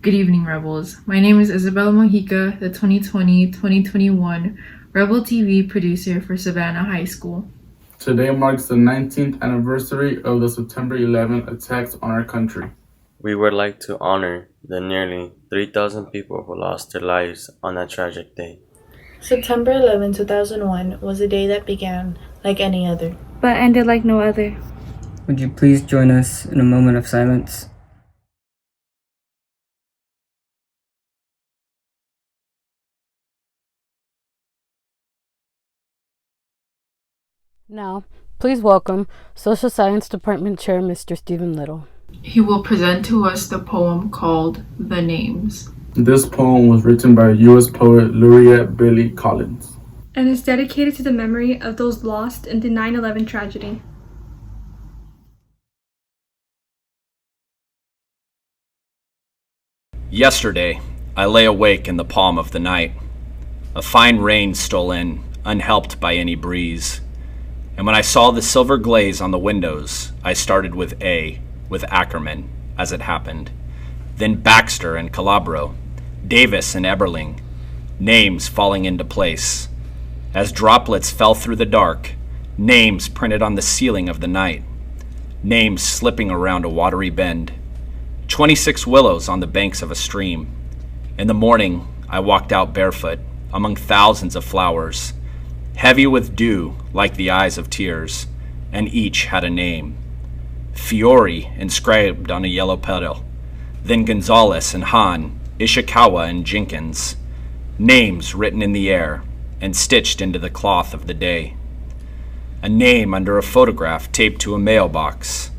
Good evening, Rebels. My name is Isabel Mojica, the 2020-2021 Rebel TV producer for Savannah High School. Today marks the 19th anniversary of the September 11th attacks on our country. We would like to honor the nearly 3,000 people who lost their lives on that tragic day. September 11, 2001 was a day that began like any other, but ended like no other. Would you please join us in a moment of silence? Now, please welcome Social Science Department Chair Mr. Stephen Little. He will present to us the poem called The Names. This poem was written by U.S. poet laureate Billy Collins and is dedicated to the memory of those lost in the 9/11 tragedy. Yesterday, I lay awake in the palm of the night. A fine rain stole in, unhelped by any breeze. And when I saw the silver glaze on the windows, I started with Ackerman, as it happened. Then Baxter and Calabro, Davis and Eberling, names falling into place. As droplets fell through the dark, names printed on the ceiling of the night. Names slipping around a watery bend. 26 willows on the banks of a stream. In the morning, I walked out barefoot, among thousands of flowers, heavy with dew like the eyes of tears, and each had a name. Fiore inscribed on a yellow petal, then Gonzalez and Hahn, Ishikawa and Jenkins, names written in the air and stitched into the cloth of the day. A name under a photograph taped to a mailbox,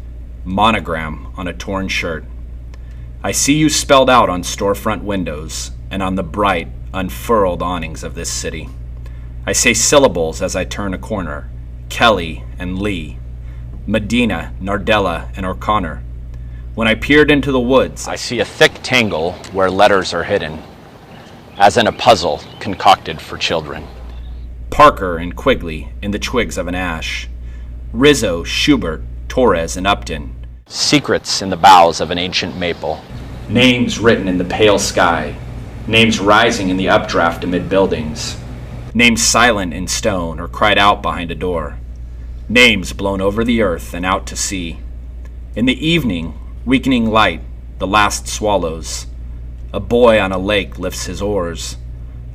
monogram on a torn shirt. I see you spelled out on storefront windows and on the bright, unfurled awnings of this city. I say syllables as I turn a corner, Kelly and Lee, Medina, Nardella, and O'Connor. When I peered into the woods, I see a thick tangle where letters are hidden, as in a puzzle concocted for children. Parker and Quigley in the twigs of an ash, Rizzo, Schubert, Torres, and Upton, secrets in the boughs of an ancient maple, names written in the pale sky, names rising in the updraft amid buildings, names silent in stone or cried out behind a door, names blown over the earth and out to sea. In the evening, weakening light, the last swallows. A boy on a lake lifts his oars.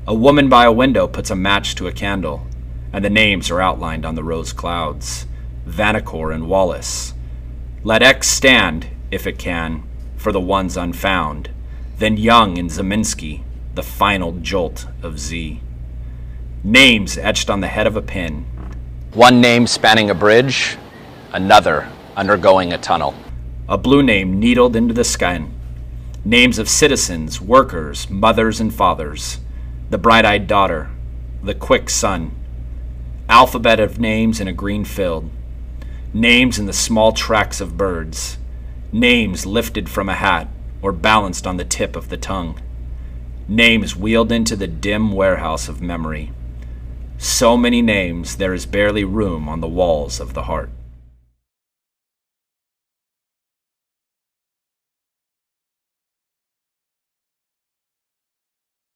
A woman by a window puts a match to a candle, and the names are outlined on the rose clouds. Vanacore and Wallace. Let X stand, if it can, for the ones unfound. Then Young and Zeminski, the final jolt of Z. Names etched on the head of a pin. One name spanning a bridge, another undergoing a tunnel. A blue name needled into the skin. Names of citizens, workers, mothers and fathers. The bright-eyed daughter, the quick son. Alphabet of names in a green field. Names in the small tracks of birds. Names lifted from a hat or balanced on the tip of the tongue. Names wheeled into the dim warehouse of memory. So many names there is barely room on the walls of the heart.